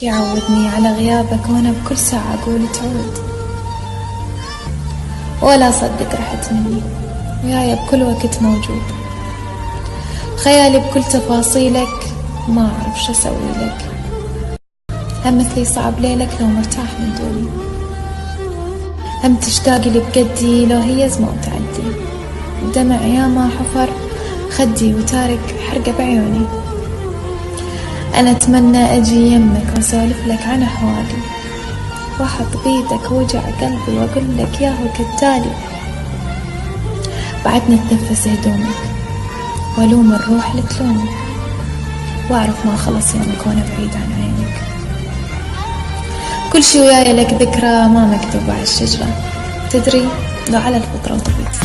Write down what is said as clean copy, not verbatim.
يعودني على غيابك وأنا بكل ساعة أقول تعود، ولا أصدق رحت مني وياي بكل وقت موجود. خيالي بكل تفاصيلك ما أعرف شو أسوي لك، هم مثلي صعب ليلك لو مرتاح من دوني، هم تشتاقي لي بقدي لو هي زمة وتعدي، دمع ياما حفر خدي وتارك حرقة بعيوني. أنا أتمنى أجي يمك وأسولف لك عن أحوالي، وأحط بيدك وجع قلبي وأقول لك ياهو كالتالي. بعد نتنفس هدومك وألوم الروح لتلومك، وأعرف ما خلص يومك وأنا بعيد عن عينك. كل شي وياي لك ذكرى ما مكتوب على الشجرة، تدري لو على الفطرة وطفيت.